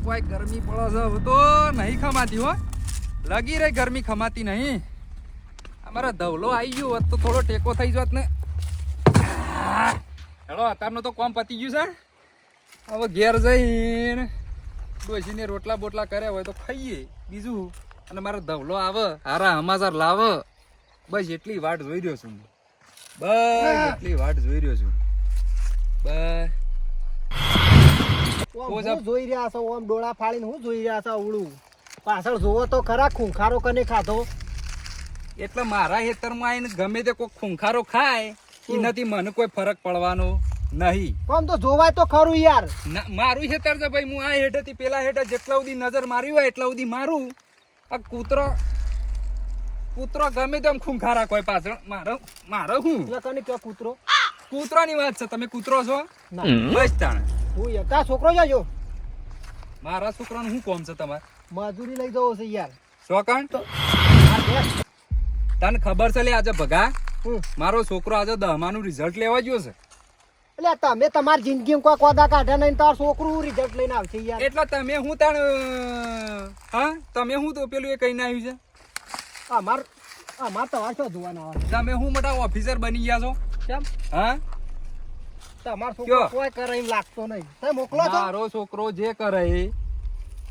કોઈ ગરમી પડે છે હવે તો નહીં ખમાતી હો લગી રહી ગરમી ખમાતી નહીં અમારા ધવલો આવી ગયો હોત તો થોડો ટેકો થઈ જોત ને હેલો અત્યારનો તો કોમ પતી ગયું છે હવે ઘેર જઈને ડોસીને રોટલા બોટલા કર્યા હોય તો ખાઈએ બીજું અને મારો ધવલો આવે હારા હમાચાર લાવે બસ એટલી વાટ જોઈ રહ્યો છું બસ એટલી વાટ જોઈ રહ્યો છું બસ જોઈ રહ્યા છો ઓમ ડોળા ફાડીને હું જોઈ રહ્યા છો અવળું પાછળ જોવો તો ખરા ખૂંખારો કને ખાધો એટલે મારા ખેતરમાં આવીને ગમે તે કોઈ ખૂંખારો ખાય એનાથી મને કોઈ ફરક પડવાનો નહીં કોમ તો જોવાય તો ખરું યાર મારું ખેતર છે ભાઈ હું આ હેઠેથી પેલા હેઠે જેટલા સુધી નજર મારી હોય એટલા સુધી મારું આ કૂતરો ગમે તેમ ખૂંખારા કોઈ પાછળ મારો હું કને કયો કૂતરો કૂતરાની વાત છે તમે કૂતરો છો ના બસ તાણે હું યકા છોકરો જજો મારા છોકરાનું શું કોમ છે તમારે મજૂરી લઈ જવો છે યાર શોકણ તને ખબર છે લે આજે ભગા મારો છોકરો આજે 10માનું રિઝલ્ટ લેવા ગયો છે એટલે તમે તમારી જિંદગીમાં કોઈ કોદા કાઢ્યા નહીં તાર છોકરું રિઝલ્ટ લઈને આવશે યાર એટલે તમે હું તાણ હા તમે હું તો પેલું એ કહીને આવ્યું છે અમાર તમારે શું જોવાના આવે તમે હું મોટા ઓફિસર બની ગયા છો કેમ હા તમારો છોકરો કોઈ કરે એમ લાગતો નહીં તમે મોકલો છો મારો છોકરો જે કરે એ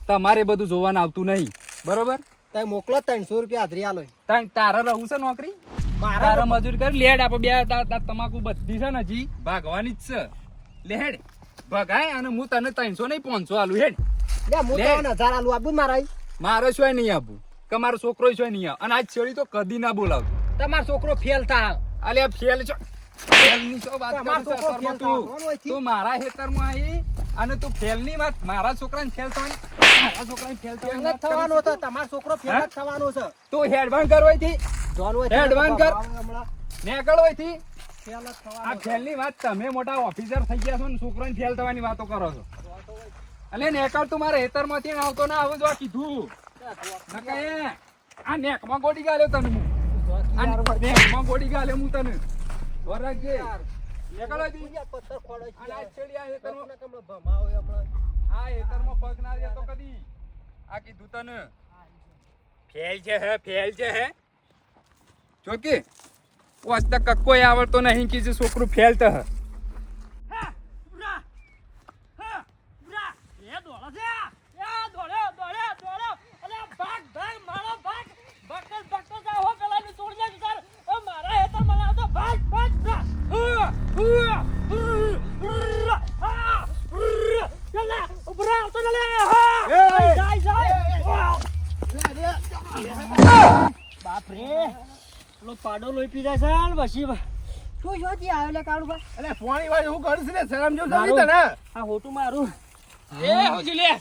તમારે બધું જોવાનું આવતું નહીં બરોબર તમે મોકલો 300 રૂપિયા હાજરી આલો તારે રહું છે નોકરી તારે મજૂરી કરી લેડ આપો બે તમાકુ બધી છે ને હજી ભાગવાની જ છે લેડ ભગાય અને હું તને 300 નહીં 500 આલું હેડ લે હું તો 1000 આલું આપું મારા મારો શું નહીં આપું કે મારો છોકરો શું નહીં આવે અને આજ છેડી તો કદી ના બોલાવતો તમારો છોકરો ફેલ થા અલે ફેલ છો ફેલની શું વાત કરું તું મારા ખેતરમાં આવી અને તું ફેલની વાત મારા છોકરાને ફેલ થવાની મારા છોકરાને ફેલ થવાનો છે તમારો છોકરો ફેલ જ થવાનો છે તું હેડવાન કરવાથી હેડવાન કર નેકળવાથી ફેલ જ થવાનો આ ફેલની વાત તમે મોટા ઓફિસર થઈ ગયા છો ને છોકરાને ફેલ થવાની વાતો કરો છો અલે નેકળ તું મારા ખેતરમાંથી આવતો ના આવું જો કીધું નકાય આ નેકમાં ગોડી ગાલ્યો તને હું આ નેકમાં ગોડી ગાલ્યો હું તને વરજે નેકળવાથી પથ્થર ખોડો અને આ છેડી આ ખેતરમાં કમળો ભમાવો હમણાં આ ખેતરમાં પગ ના દેતો કદી આ કીધું તને ફેલ છે હે જોકે વાસ્તા કક્કોય આવડતો નહીં કે જે છોકરું ફેલ તો હે પાડો લોહી પી જાય છે પછી તું જોતી આવ્યો લે કાળુ ભાઈ અલે પાણી વાળી હું કરું છું ને શરમ જેવું નથી તને આ હોટું મારું એ હોજી લે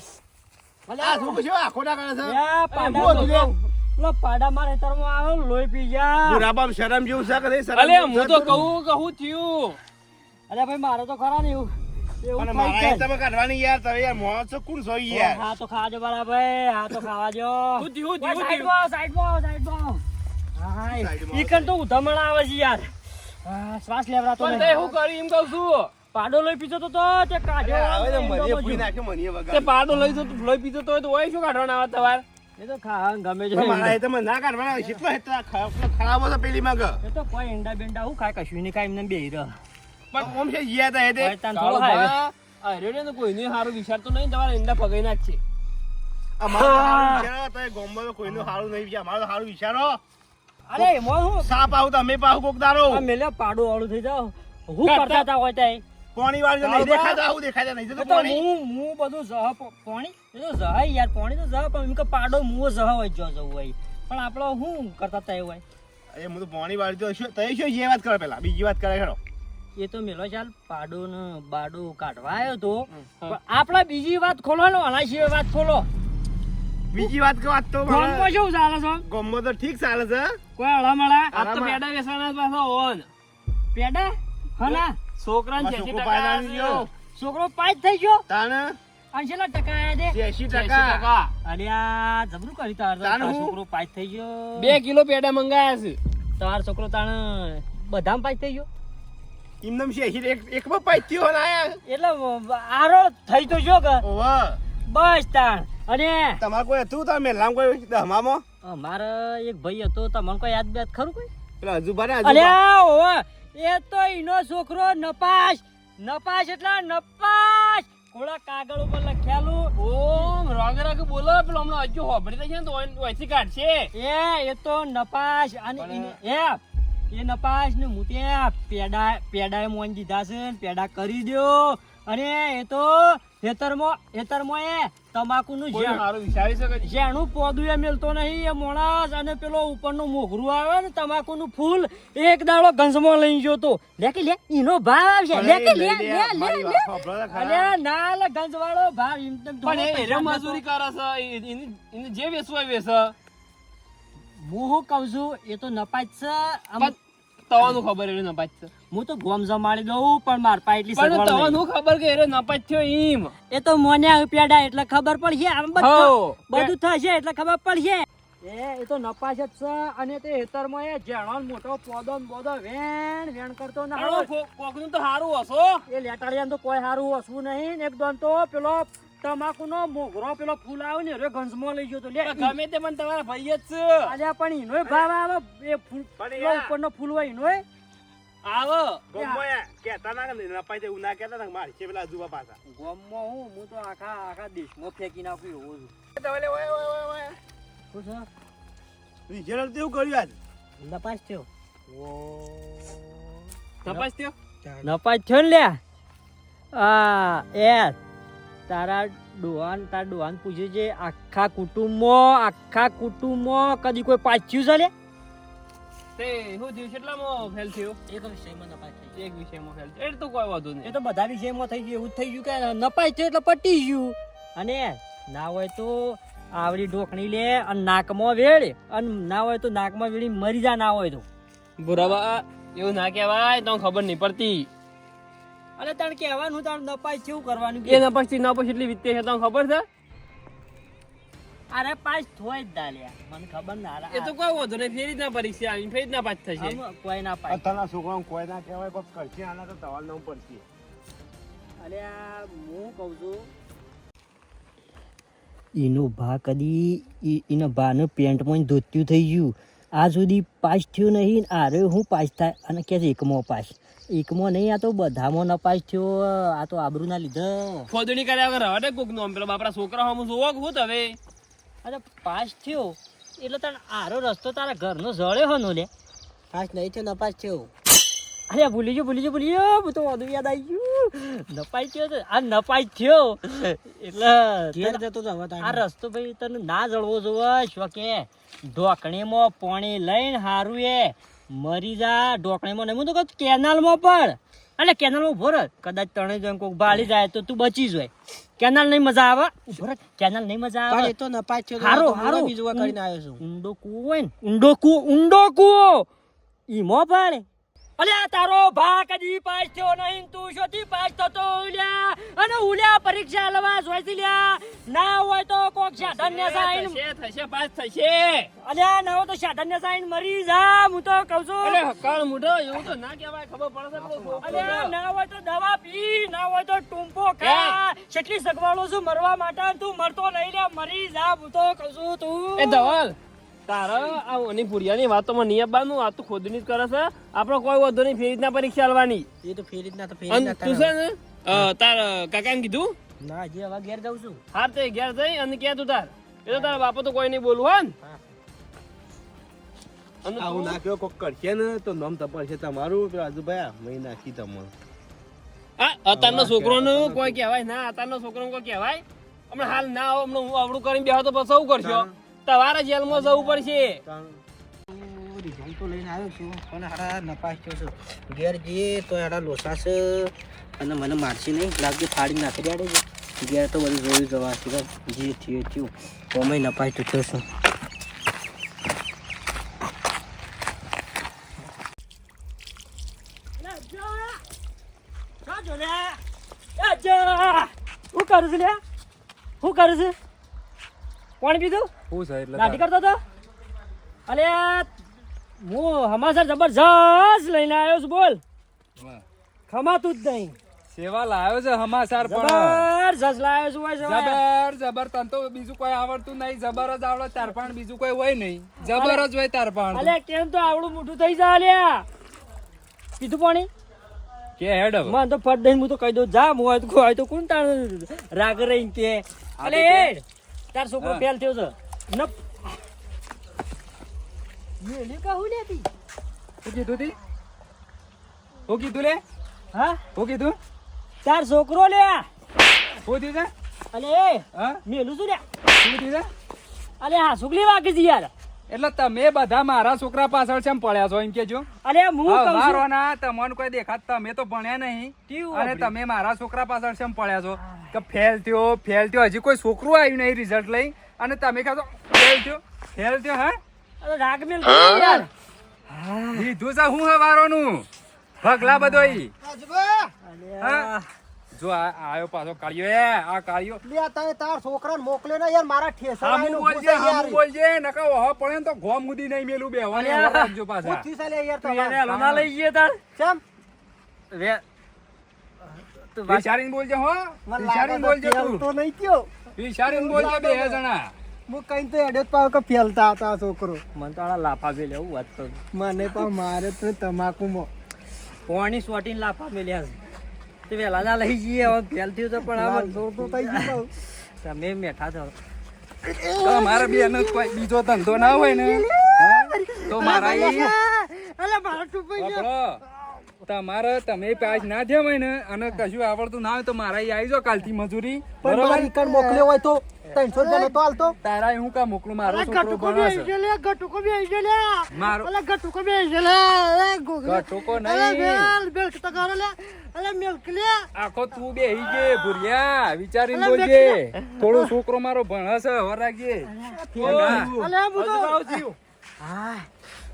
અલે આ શું છે આખો ના કરે છે યા પાડા લો પાડા મારે તરમાં આવ્યો લોહી પી જા બુરાબામ શરમ જેવું છે કે નહીં શરમ અલે હું તો કહું થયું અરે ભાઈ મારે તો ખરા નહીં એવું પણ મારા તમે કાઢવાની યાર તમે યાર મોહ છો કોણ છો યાર હા તો ખાજો બરા ભાઈ હા તો ખાવા જો સાઈડ માં હા ઈકન તો ઉધમણા આવે છે યાર શ્વાસ લેવરાતો નહીં પણ હું કરી એમ કહું છું પાડો લોહી પીતો તો તે કાઢો હવે તો મને પૂરી નાખ્યો મને વગર તે પાડો લોહી પીતો તો ઓય શું કાઢવાના આવે તમારે એ તો ખા ગમે છે મારા એ તમે ના કાઢવાના કેટલો હેતરા ખરાબ હતો પેલી માં એ તો કોઈ ઈંડા બેંડા હું ખાય કશું નહીં કાઈ એમને બેહી રહ્યો પણ ઓમ છે યાદ આ દે થોડો હાય અરે ને કોઈની સારું વિચાર તો નહીં તમારે ઈંડા પગાઈ નાખ છે અમારો વિચારો તો ગોમમાં તો કોઈનું સારું નહીં વિચાર અમારો સારું વિચારો અરે મોય હું સાપ આવું તમે પાહુ કોક દારો આ મેલે પાડો વાળું થઈ જાવ હું કરતા તા હોય તાઈ પાણી વાળી નહીં દેખાતા આવું દેખાતા નહીં તો પાણી હું બધું જહ પાણી એ તો જહ યાર પાણી તો જહ પણ એમ કે પાડો મુઓ જહ હોય જો જવું હોય પણ આપણો હું કરતા તા હોય અરે હું તો પાણી વાળી તો શું તઈ શું જે વાત કરે પેલા બીજી વાત કરે ખરો એ તો મેલો ચાલ પાડો ને બાડો કાઢવા આવ્યો તો પણ આપડા બીજી વાત ખોલો ને આના સિવાય વાત ખોલો બીજી વાત વાત તો ગોમમાં શું ચાલે છે ગોમમાં તો ઠીક ચાલે છે કોઈ હળામળા આ તો પેડા વેસવાના પાછો ઓન પેડા હના છોકરાને 80% છોકરો પાંચ થઈ ગયો તાને 80% આયા દે 80%. અરે આ જબરું કરી તાર છોકરો પાંચ થઈ ગયો 2 કિલો પેડા મંગાયા છે તાર છોકરો તાણ બધામાં પાંચ થઈ ગયો ઇમનમ છે એકમાં પાઈ થયો ને આયા એટલે આરો થઈ તો જો કે ઓવા બસ તાણ. અને તમારે કોઈ હતું તાર મેલામ કોઈ દહમામાં અમારે એક ભાઈ હતો, તમને કોઈ યાદ બેદ ખરું કોઈ? પેલા અજુબા ને અલ્યા ઓવે, એ તો ઈનો છોકરો નપાસ. નપાસ એટલે નપાસ. કોળા કાગળ ઉપર લખેલું. ઓમ રાગે રાગે બોલો પેલો હમણાં હજુ હોભળી છે ને તો ઓયથી કાઢશે. એ તો નપાસ. અને એ નપાસ ને હું ત્યાં પેડા મોન દીધા છે ને પેડા કરી દ્યો. અને એ તો હેતરમાં એ તમાકુનું કોઈ મારું વિચારી શકે છે. જેનું પોદું એ મેલતો નહીં એ મોણસ. અને પેલો ઉપરનું મોઘરું આવે ને તમાકુનું ફૂલ એક દાડો ગંજમાં લઈ ગયો તો. લે કે લે ઈનો ભાવ આવશે. લે કે લે લે લે અલ્યા ના લે ગંજવાળો ભાવ એમ તેમ પણ એ થોડો મજૂરી કરે છે એને જે વેચવું હોય વેચે. હું શું કહું છું, એ તો નપાસ છે. પણ તવાનું ખબર એને નપાસ છે. હું તો ગોમ જમાડી દઉં પણ માર પા એટલી પણ સગવડ નહીં. તવાનું ખબર કે એને નપાસ થયો એમ. એ તો મોન્યા પેડા એટલે ખબર પડશે. આમ હો. બધું થશે એટલે ખબર પડશે. એ તો નપાસ જ છે. અને તે હેતરમાં એ જેણો મોટો પોદો ને બોદો વેણ કરતો ના હોય. કોકનું તો સારું હશો. એ લેટાડિયાને તો કોઈ સારું હસવું નહીં ને. એકદમ તો પેલો તમાકુનો મોઘરો પેલો ફૂલ આવે ને એ ગંજમાં લઈ ગયો તો. લે ગમે તે પણ તમારા ભાઈ જ છે. આજે પણ ઈનોય ભાવ આવે. એ ફૂલ પેલો ઉપરનો ફૂલ હોય ઈનોય આવો ગોમમાં કહેતા ના કે નપાઈ એવું ના કહેતા ને મારી છે પેલા અજુબા પાછા ગોમમાં હું તો આખા દેશમાં ફેંકી નાખું એવો છું. શું છે? રિઝલ્ટ એવું કર્યું આજ નપાસ થયો. તપાસ થયો. નપાસ થયો ને લ્યા. એ તારા ડોહાન પૂછ્યું છે આખા કુટુંબમાં કદી કોઈ પાછ્યું છે લે? તે હું થયું કેટલામાં ફેલ થયો? એક વિષયમાં નપાસ થઈ એક વિષયમાં ફેલ થયો. એટલે તો કોઈ વાંધો ગયું. એ નહીં. તો બધા વિષયમાં થઈ ગયું. એવું જ થઈ ગયું કે નપાસ થયો એટલે પટી ગયું. અને ના હોય તો આવડી ઢોકણી લે અને નાકમાં વેળ. અને ના હોય તો નાકમાં વેળી મરી જા. ના હોય તો બરાબર એવું ના કહેવાય તો ખબર નહીં પડતી. અરે તાણ કહેવાનું તાણ નપાસ કેવું કરવાનું એ નપાસ થી નપાસ એટલી વીતે છે તમને ખબર છે? અરે પાસ થોય જ દાલ્યા મને ખબર ના. એ તો કોઈ વાંધો નહીં. ફેરી જ ના પરીક્ષા આવી ફેરી જ ના પાસ થશે. કોઈ ના પાસ. અત્યારના છોકરાઓને કોઈ ના કહેવાય કોઈ કરશે આના તો તવાલ નવું પડશે અલ્યા હું કહું છું એનો ભા કદી એના ભાનું પેન્ટમાં ધોત્યું થઈ ગયું. આ સુધી પાસ થયો નહીં. આરે હું પાસ થાય અને કે એકમાં પાસ. એકમાં નહીં, આ તો બધામાં ન પાસ થયો. આ તો આબરૂ ના લીધે. ખોદણી કર્યા વગર હવે કોક નું પેલો બાપરા છોકરા હમ જોવો કે હું હવે અરે પાસ થયો એટલે તને આરો રસ્તો તારા ઘરનો જળ્યો હનો લે. પાસ નહીં થયો નપાસ થયો. અરે ભૂલી ગયો હું તો વધુ યાદ આવી ગયું. નપાસ થયો તો આ નપાસ થયો એટલે આ રસ્તો ભાઈ તને ના જળવો જોવે. શું કે ઢોકણીમાં પાણી લઈને હારું એ મરી જા. ઢોકણીમાં નહીં, હું તો કહું કેનાલમાં પણ. એટલે કેનાલમાં ઉભો રહ. કદાચ તણે જણ કોઈક બાળી જાય તો તું બચી જાય. કેનાલ નહીં મજા આવે. ઉભો રહ. કેનાલ નહીં મજા આવે. એ તો નપાસ થયો. હારું બીજું કરીને આવ્યો છું. ઊંડો કૂવો હોય ને, ઊંડો કૂવો ઈમો પડે. અલ્યા તારો ભા કદી પાસ થયો નહીં. તું શોથી પાસ થતો ઉલ્યા? અને ઉલ્યા પરીક્ષા આલવા જોઈતી લ્યા. ના હોય તો કોક સાધન્ય સાઈન થશે પાસ થશે. અલ્યા ના હોય તો સાધન્ય સાઈન મરી જા. હું તો કહું છું. અરે હકાળ મુઢો એવું તો ના કહેવાય. ખબર પડે છે અલ્યા ના હોય તો દવા પી, ના હોય તો ટૂંપો ખા. કેટલી સગવાળો છું મરવા માટે. તું મરતો નહીં લ્યા, મરી જા. હું તો કહું છું તું એ ધવલ તારા આ ઓની પુરિયાની વાતોમાં નિયબાનું આ તો ખોદણી જ કરે છે. આપણો કોઈ વાંધો નહીં. ફેરી રીતના પરીક્ષા આલવાની. એ તો ફેરી જ ના તો અને તું છે ને તાર કાકાને કીધું ના જે હવે ઘેર જાઉં છું. હાર તે ઘેર જઈ અને કે તું તાર એ તો તારા બાપા તો કોઈ નહીં બોલવું હોય ને. અને આવું નાખ્યો કોક કરશે ને તો નામ તપાસશે તમારું પેલા આજુભાઈ મેં નાખી તમારું હા અત્યારનો છોકરોનું કોઈ કહેવાય ના. અત્યારનો છોકરો કોઈ કહેવાય હમણાં હાલ ના આવો. હમણાં હું આવડું કરીને બેહો તો પછી શું કરશો? તમારે જેલમાં જવું પડશે. રિઝલ્ટ તો લઈને આવ્યો છું પણ હારા નપાસ થયો છું. ઘેર જઈએ તો હારા લોસાશે અને મને મારશે નહીં. લાગજો થાળી નાખી દેડે છે. ઘેર તો બધું જોયું જવા છે. જે થયું કોમે નપાસ તો થયો છું. શું કરું છું? કોણ પીધું? શું છે એટલે લાઠી કરતો તો? અલે હું હમાસર જબરજસ્ત લઈને આવ્યો છું. બોલ. ખમાતું જ નહીં. સેવા લાવ્યો છે સમાચાર પણ જબરજસ્ત લાવ્યો છું ભાઈ સવારે. જબર તને તો બીજું કોઈ આવડતું નહીં, જબર જ આવડે તાર પણ બીજું કોઈ હોય નહીં, જબર જ હોય તાર પણ. અલ્યા કેમ તો આવડું મોટું થઈ જાય અલ્યા. પીધું પાણી કે હેડ હવે. મને તો ફટ દઈને હું તો કહી દઉં જા હું હોય તો કોણ તાર રાગ રહીને કે અલે હેડ તાર છોકરો ફેલ થયો છે નપ મેલી કહું લેતી શું કીધું તી? શું કીધું લે? હા શું કીધું? તાર છોકરો લે શું થયું છે? અલે એ હા મેલું શું લે શું થયું છે? અલે હા સુગલી વાગે છે યાર. એટલે તમે બધા મારા છોકરા પાછળ કેમ પડ્યા છો એમ કેજો. અલે હું કહું છું વારોના તમને કોઈ દેખાત, તમે તો ભણ્યા નહીં કેવું અને આપણે? તમે મારા છોકરા પાછળ કેમ પડ્યા છો કે ફેલ થયો હજી કોઈ છોકરું આવ્યું નહીં રિઝલ્ટ લઈ અને તમે કહો છો ફેલ થયો હા અરે રાગ મેલ કર યાર. લીધું છે હું હવારોનું ભગલા બધો ઈ. અલે હા? જો આ આયો પાછો કાળિયો આ કાળિયો લે તારે તાર છોકરાને મોકલે ને યાર મારા ઠેસા હામું આવીને બોલજે ઊભું છે યાર. હામું બોલજે નકા ઓહો પડે ને તો ગોમ મુદી નહીં મેલું બેહવાની અલ્યા. રાખજો પાછા. પૂછી ચાલે યાર તું એને તમારે. લોના લઈ જઈએ તાર ચમ? વે તું વાત વિચારીને બોલજે હો મને વિચારીને લાગે બોલજે તો ફેલ તું તો નહીં થયો. વિચારીને બોલજે બે જણા. હું કઈ તો એડે જ પાવ કે ફેલતા હતા આ છોકરો. મને તો આલા લાફા મેલે એવું વાત કરું મને પણ મારે તો તમાકુમાં પોણી સોટીને લાફા મેલ્યા છે. તે વેલા ના લઈ જઈએ હવે ફેલ થયું તો પણ લાલ હવે જોર તો થઈ ગયું. તમે મેઠા છો તમારે બેનો કોઈ બીજો ધંધો ના હોય ને હા? તો મારા ઈ અલે મારા ટુપાઈ ગયા. પકડો. તમારે તમે પાસ ના થયા હોય ને અને કશું આવડતું ના હોય તો મારા ઈ આવી જાઓ કાલથી મજૂરી પણ બરોબર? મારી કણ મોકલ્યો હોય તો 300 રૂપિયા નતો હાલતો. તારા હું કા મોકલું, મારો છોકરો ભણે છે. મારો ગટુકો નહીં. આખો તું બેહી જે ભુરિયા વિચારીને બોલજે. થોડો છોકરો મારો ભણે છે હવે રાખજે. હા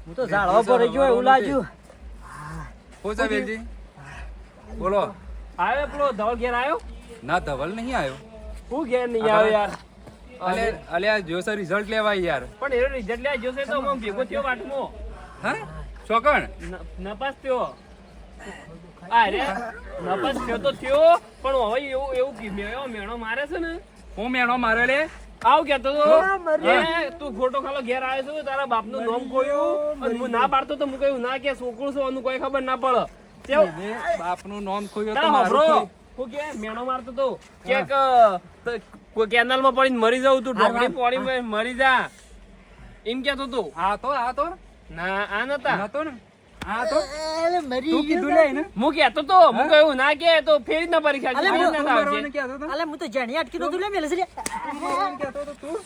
હું તો ઝાડવા પર રહી ગયો એવું લાગ્યું. પોચા વેલજી બોલો. આવ્યો પેલો ધવલ ઘેર આવ્યો ના ધવલ નહીં આવ્યો. હું ઘેર નહીં આવ્યો યાર. અલ્યા જોશે રિઝલ્ટ લેવાય યાર. પણ એનો રિઝલ્ટ લે જોશે તો હું ભેગો થયો વાટમાં હા ચોકણ નપાસ થયો. આ રે નપાસ થયો તો થયો પણ હવે એવું મેણો મારે છે ને હું મેણો મારે લે. આવ કેતો તો તું ખોટો ખાલો ઘેર આવ્યો છું તારા બાપનું નામ ખોયું અને હું ના પાડતો તો હું કહ્યું ના કે છોકરું છું આનું કોઈ ખબર ના પડે તેવું બાપનું નામ ખોયો તો તારા મારું હોભળો. ખોયું. હું કે મેણો મારતો તો કે કોઈ કેનાલ માં પડીને મરી જાઉં તું ઢોકળી પડી મરી જા એમ કેતો તું. આ તો ના આ નતા નતો ને આ તો તું કીધું લે ને. હું કેતો તો હું કહ્યું ના કે તો ફેરી જ ના પરીક્ષા અલે, ફેરી જ તું ના મરવાનું આવશે. કહેતો તો? અલે હું તો જાણી અટકી દઉં લે મેલે છે લે. એમ કહેતો તો તું?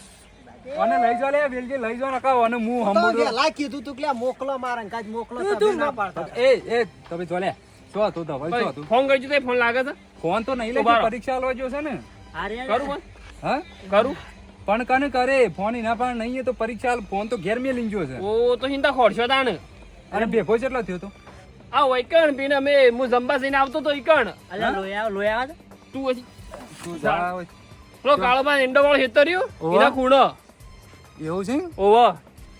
ઓને લઈ જા લે વેલજી લઈ જા નકા ઓને હું તો હંબુડો. વહેલા કીધું તું કે આ મોકલો મારા કાજ મોકલો તું તમે ના પાડતા. એ તમે જો લે જો તું ધવલ જો તું ફોન કરજો તો ફોન લાગે છે ફોન તો નહીં લે ઉભા રહો. પરીક્ષા આલવા જો છે ને. અરે કરું ફોન હા કરું પણ કને કરે ફોન એના પણ નહીં તો પરીક્ષા આલ. ફોન તો ઘેર મેં લઈને જો છે. ઓ તો હિંતા ખોડશો તાણ અને ભેગો કેટલો થયો તો? આ વૈકણ પીને અમે હું જંબા જઈને આવતો તો ઈકણ અલે લોયા તું હજી તું જા હવે. પેલો કાળો માં એંડો વાળો હેતો રહ્યો ઓવા. એના ખૂણો એવું છે? ઓવો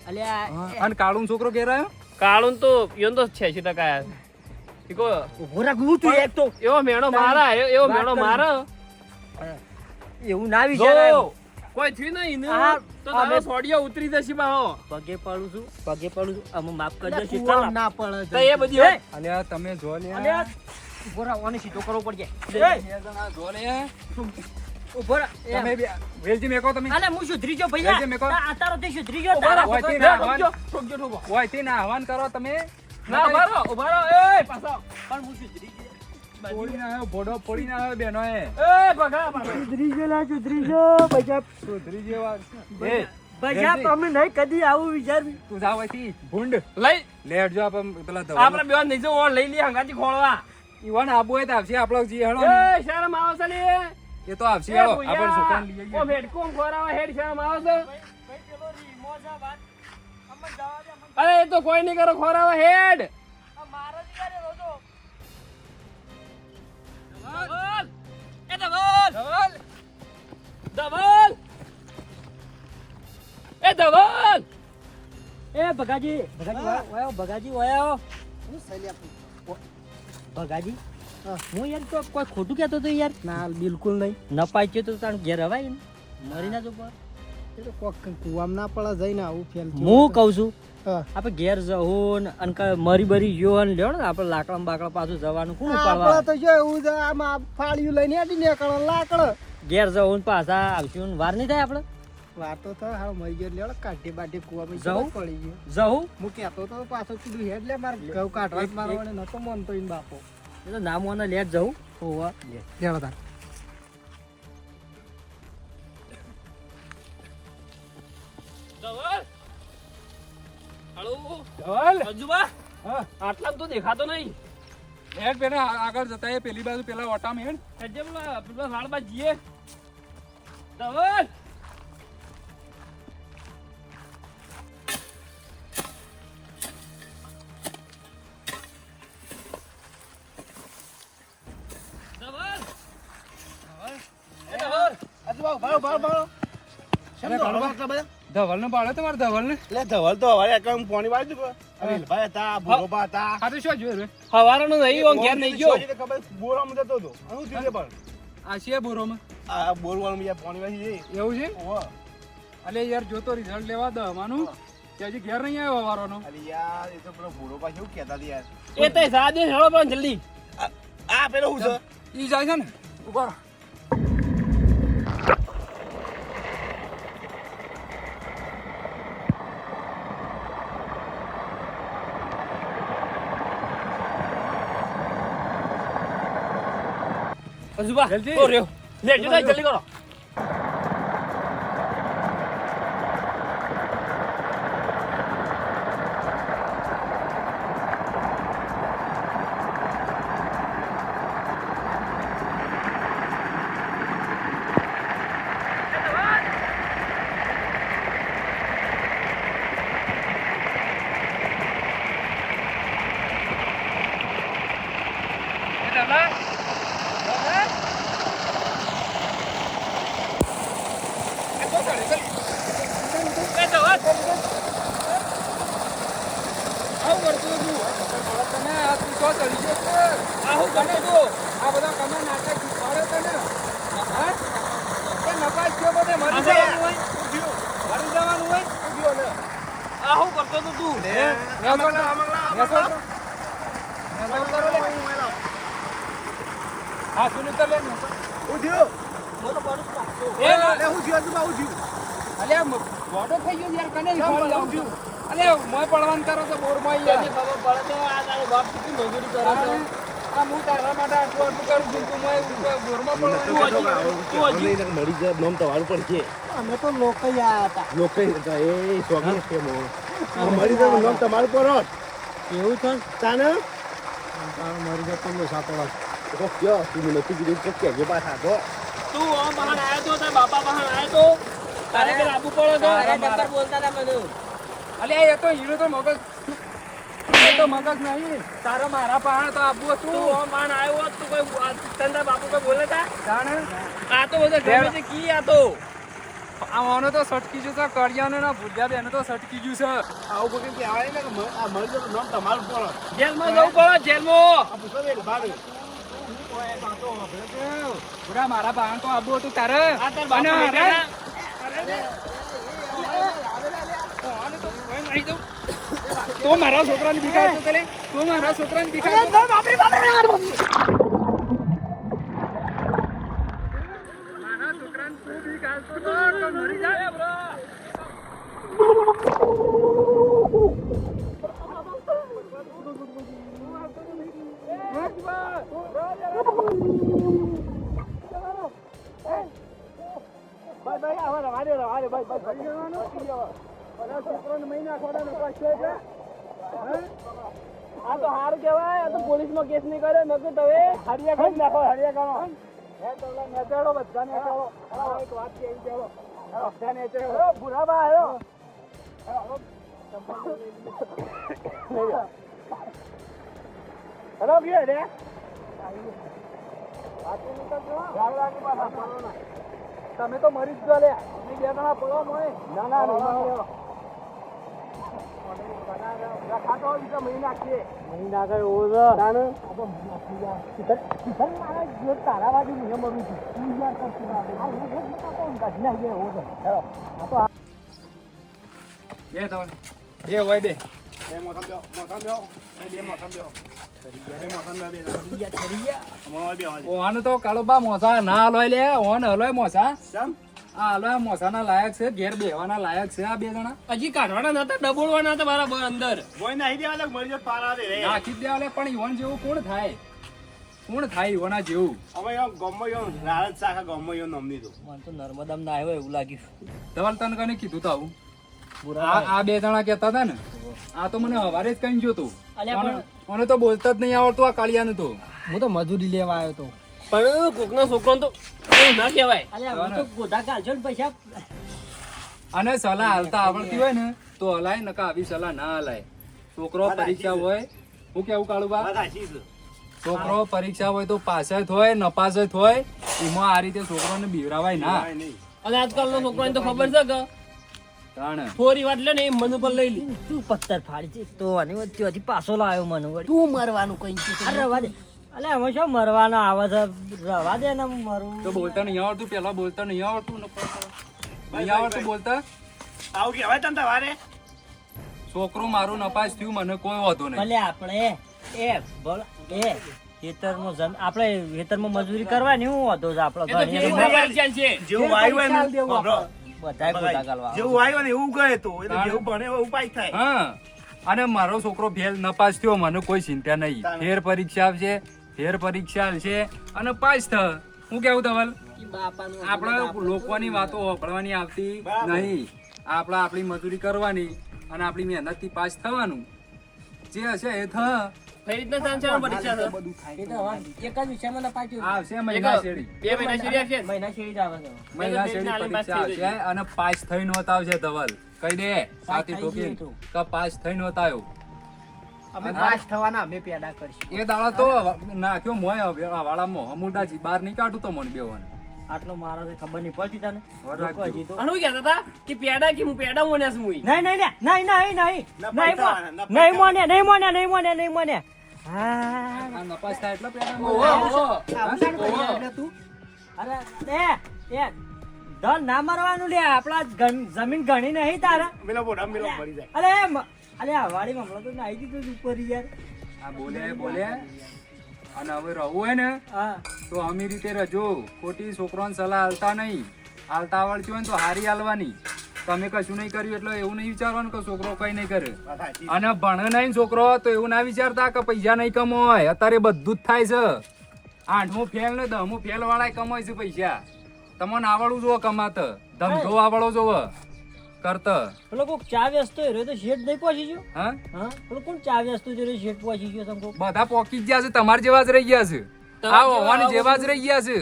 અલે હા. અને કાળું છોકરો ઘેર આવ્યો? કાળું તો ઈવન તો 86% આયા છે ઈકો ઉભો રાખ હું તું એક તો એવો મેણો મારા એવો વાત મેણો કરી. મારા એવું ના વિચારાય. જો કોઈ થયું નહીં ને હા, તો તારો અમે- સોડિયો ઉતરી જશે બાહો પગે પડું છું અમે માફ કરી એટલે દો કૂવામાં ના પડે તો એ બધી એ! અલ્યા તમે જો લે. અલે ઉભો રાખ ઓને સીધો કરવો પડશે. બે જણા જો લે. ઉભો રાખ તમે બે વેલજી મેકો તમે. અલે હું સુધરી ગયો વેલજી ભૈયા મેકો. આ તારો તે સુધરી ગયો ઉભા રહો, તારા ઓયથી વગર. ના ઠોકજો, ઠોકજો, ઠોકો. ઓયથી ના આહવાન કરો તમે. ના ઉભા રહો, ઉભા રહો. એ પાછો પણ હું સુધરી ગયો પોડી ના આવ્યો ભોડો પોડી ના આવ્યો બેનો એ. એ ભગા પાછો. સુધરી ગયેલા સુધરી ગયો ભૈયા સુધરી જેવા. એ ભૈયા વેલજી, તમે નહીં કદી આવું વિચાર્યું. તું જાવ અહીંથી ભૂંડ લઈ લેટ જો આપમ પેલા આપડે ધવલ બેવા નહીં જો લઈ લે હંગાથી ખોળવા ઈવન આબુ હોય તો આવશે આપણો જી હેડો ને. એ શરમ આવે છે લે એ તો આવશે એ હેડો ભુયા. આપણે છોકરાને લઈ ઓ આવીએ. ભેટકો ખોરાવા હેડ શરમ આવે છે ભાઈ પેલો રીમો છે વાત અમને જવા દે અમને અરે એ તો કોઈ નહીં કરો ખોરાવા હેડ મારા દીવારે રોજો ધવલ એ ધવલ ધવલ એ ધવલ એ ભગાજી ભગાજી વાયો ભગાજી વાયો ભગાજી હું યાર તો કોઈ ખોટું કહેતો તો યાર ના બિલકુલ નહીં. નપાઈ ગયો તો તારું ઘેર હવાય ને મરી ના જો પર એ તો કોક કુવામાં ના પડે જઈને આવું ફેલ થયું. હું કહું છું હા. આપણે ઘેર જવું ને અને કાંઈ મરી બરી ગયો ને લ્યો ને આપણે લાકડા બાકડા પાછું જવાનું કોણ આપડે ઉપાડવા તો જો એવું છે, આમ આ ફાળિયું લઈને હેડી નીકળો લાકડો. ઘેર જવું ને પાછા આવશું ને વાર નહીં થાય આપણે વાતો તો હાવ મરી ગયો લેવડો કાઢી બાઢી કુવામાં જાઉં? પડી ગયો. જવું હું કહેતો તો પાછો કીધું હેડ લે મારે ઘઉં કાઢવા જ મારવાને નતો માનતો ઈન બાપો. એ તો નામોને લેટ જવું હોવા લેવડો તાર. ધવલ હાલો ધવલ રજુબા હા આટલા તો દેખાતો નહીં હેડ પેલા આગળ જતા એ પેલી બાજુ પેલા ઓટામાં હેડ. સજ્જે પેલા હાડબા જીએ ધવલ ધવલ એ ધવલ આજુ ભાવ ભાવ ભાવ અરે કાળુબા. ધવલને પાડે તમારે ધવલને એટલે ધવલ તો હવારે એકદમ પાણી વાળી દીધું. અનિલભાઈ હતા, ભૂરોબા હતા. આ તો શું જોયું રે હવારનો નહીં ઓમ ઘેર નહીં ગયો સોજી તો ખબર બોરવામાં જતો હતો. આનું થયું છે પણ. આ છે બોરોમાં આ બોરવાનું બીજા પાણી વાળી જઈએ. એવું છે ઓહો. અલે યાર જોતો રિઝલ્ટ લેવા દવાનું કે હજી ઘેર નહીં આવ્યો વારોનો. અરે યાર, એ તો પેલો ભૂરોબા કેવું કહેતા હતા યાર. એ તે સાદે હેળો પણ જલ્દી આ પેલો હું છે? ઈ જાય છે ને ઉભા રહો. રજુબા જલ્દી. તો રહ્યો લેજો તાઈ જલ્દી કરો એ ધવલ આવું કરતું હતું. તને આ તું શું ચડી ગયો છે? આ હું કરતો તું આ બધા કમા નાટક શીખવાડે તને. હા? પણ નપાસ થયો બધે મરી આ જવાનું જવાનું હોય. મરી જવાનું હોય. આ હું કરતો તો તું નેસો લે. નેસો લે. નેસો કરો લે. હા, સુનિતા લે નેસો. હું થયું? એ અરે હું થયું? આજુબા હું થયું? અલ્યા ગોડો થઈ ગયો યાર કને ફોન લાવું. અલ્યા મોય પડવાન કરો તો બોર માં યાર. ખબર પડે તો આ તારો બાપ કેટલી મજૂરી કરે છે આ હું તારા માટે આટલું કરું છું તું મોય બોરમાં પડવાનું. મરી જાય નામ તમારું પણ છે. અમે તો લોકો આયા હતા. લોકો હતા એ શોખીન છે બહુ. આ મરી જાય નામ તમારું પર હોત. એવું છે તાને મરી જતો ને સાતો તો કયો તું મને નથી કીધું તો કહેજે પાછા તો. તું આમ બહાર આયો તો તારા બાપા બહાર આયો તો તારે કે આબુ પડે તો અલ્યા એ તો હીરો તો મગજ એ તો મગજ નહીં તારા મારા પાસે તો આપવું તું હતું. આમ બહાર આયો હોત તો કોઈ તંદા બાપુ કોઈ બોલે તા જાણે આ તો બધા ગમે તે કી આ તો આનો તો સટકી ગયું છે કડિયાને ના ભૂલ્યા બેને તો સટકી ગયું છે. આવું બધું કહેવાય ને કે આ મરી જાય નામ તમારું પર હોત. જેલમાં જવું પડે જેલમાં આ પૂછો ને બહાર. પૂરા મારા પાસે તો આપવું હતું તારે. આ તાર બાપુ અને બેઠા અરે, હતા. તો મારા છોકરાને બીકાય તો તલે તો મારા છોકરાને બીકાય તો મારા છોકરાને તું બીકાતો તો મરી જાય આ તો હારું કહેવાય આ તો પોલીસમાં કેસ નહીં કરે નકર તમે હરિયા કરી નાખો હરિયા કરો તમે તો મરી જ ગયો લે અમે બે જણા પડવા મળે ના ના મહિના આગળ ઓળો. મારા જો તારા બાજુ મને મરું છું. તું યાર કરતી ના આવે. આ હું કોણ કાઢી નાખે ઓળો. ચાલો. આ તો બે તવલ બે હોય બે બે મોસમ બેહો, મોસમ બેહો. બે મોસમ બેહો. બે મોસમ બેહો, બે જણા. અમારે બે હોય. ઓન તો કાળોબા મોસા ના હલોય લે ઓન હલોય મોસા ચમ? આ હલોય મોસાના લાયક છે ઘેર બેહવાના લાયક છે આ બે જણા હજી કાઢવાના નતા, ડબોળવાના હતા બરાબર અંદર. કોઈ નાહી દેવા લાગ, મરી જાત પાર આવે રે. નાખી જ દેવા લે પણ ઈવન જેવું કોણ થાય ઈવના જેવું અમે યો ગોમમાં યો લાલચ શાખા ગોમમાં યો નામ દીધું. મને તો નર્મદામાં ના આવ્યો એવું લાગ્યું. ધવલ તને કને કીધું તો આવું બુરા આ બે જણા કહેતા હતા ને આ તો મને હવારે જ કઈ જોતું અલ્યા પણ- મને તો બોલતા જ નહીં આવડતું આ કાળિયાનું તો હું તો મજૂરી લેવા આવ્યો તો. પણ કોકનો છોકરો તો એવું ના કહેવાય. અલ્યા હું તો ગોધા કાઢજો ને પૈસા. અને સલાહ હાલતા આવડતી હોય ને તો હલાય નકા આવી સલાહ ના હલાય છોકરો પરીક્ષા હોય હું કેવું કાળુબા વાત સાચી છે. છોકરો પરીક્ષા હોય તો પાસ જ હોય નપાસ જ હોય એમાં આ રીતે છોકરોને બીવરાવાય ના કાંઈ નહીં. અને આજકાલનો છોકરાને તો ખબર છે કે તાણે થોડી વાત લે ને એ મન ઉપર લઈ લી. તું પથ્થર ફાડી છે તો આની વચ્ચેથી પાછો લાવ્યો મને વળી. તું મરવાનું કઈ છે અરે રવા દે. અલ્યા અમે શું મરવાનો આવે છે રવા દે ને મરવું તો બોલતા નહીં આવડતું પેલા બોલતા નહીં આવડતું નહીં આવડતું બોલતા આવું કહેવાય તને તમારે? છોકરો મારું નપાસ થયું મને કોઈ વાંધો નહીં ભલે આપણે આપણે ખેતરમાં મજૂરી કરવાની હું વાંધો છે આપણો એ તો ઘણી ફેર બધી પરીક્ષા છે. જેવું આવ્યું હોય ને, સાંભળો. બધાય ખોટા ગાલવા. જેવું આવ્યું હોય ને એવું કહે તો એટલે જેવું ભણે એવો ઉપાય થાય. હા અને મારો છોકરો ફેલ નપાસ થયો મને કોઈ ચિંતા નહીં તાણે. ફેર પરીક્ષા આવશે ફેર પરીક્ષા આવશે અને પાસ થ હું કેવું ધવલ આપણે લોકોની વાતો સાંભળવાની આવતી બરાબર. નહીં આપણે આપણી મજૂરી કરવાની અને આપણી મહેનતથી પાસ થવાનું જે હશે એ થ કઈ રીતના સાંજે પરીક્ષા છે? એ તો હવે એક જ વિષયમાં નપાટ્યું. આવશે મહિના શેરી 2 મહિના સુધી આવશે ને? મહિના શેરી જ આવે છે. મહિના શેરી પરીક્ષા આવશે અને પાસ થઈને હોતા આવશે ધવલ કહી દે સાથી થઈ ઠોકીને ગયું કે પાસ થઈને હોતા આવ્યો અમે પાસ થવાના અમે પેદા કરશું. એ દાડા તો નાખ્યો મોય વાળામાં અમુલદાજી બહાર નહીં કાઢું તો મને બેવાને આટલો મારો છે ખબર નહીં પડતી તને રાખજો. લોકો હજી તો અને હું કહેતા હતા કે પેડા કે હું પેડા મોન્યા છું હું. નહીં નહીં નહીં નહીં નહીં ના નહીં પૈસા, ના નહીં મોને નહીં મોને નહીં મોને નહીં મોને હા આ નપાસ થાય એટલે પેલા આવું શાનું કરી એટલે તું અરે એ ધન ના મારવાનું લે આપણા જમીન ઘણી નહીં તારા મેલો બોડા મેલો મરી જાય. અરે અરે આ વાડીમાં હમણાં તો નાઈ દીધું તું ઉપર યાર આ બોલે અને હવે રહવું હોય ને હા તો અમી રીતે રજો ખોટી છોકરાને સલાહ હાલતા નહીં હાલતા આવડતી હોય ને તો હારી હાલવાની તમે કશું નહીં કર્યું એટલે એવું નહીં વિચારવાનું કે છોકરો કઈ નહીં કરે વાત સાચી. અને ભણે નહીં છોકરો તો એવું ના વિચારતા કે પૈસા નહીં કમાય અત્યારે બધું જ થાય છે 8મું ફેલ ને 10મું ફેલ વાળા કમાય છે પૈસા તમને આવડવું જોવો કમાત ધંધો આવડવો જોવો કરત પેલો કોક ચા વ્યસ્તો રહ્યો તો શેઠ નહીં પહોંચી ગયો હા હા પેલો કોણ ચા વ્યસ્તો રહ્યો શેઠ પહોંચી ગયો તમે બધા પોકી જ ગયા છે તમારા જેવા જ રહી ગયા છે આ ઓવાન જેવા જ રહી ગયા છે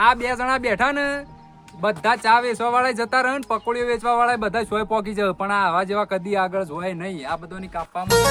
આ બે જણા બેઠા ને બધા ચા વેચવા વાળા જતા રહે ને પકોડીઓ વેચવા વાળા બધા સોય પોકી જાય પણ આ આવા જેવા કદી આગળ જોય નહીં આ બધોની કાપવામાં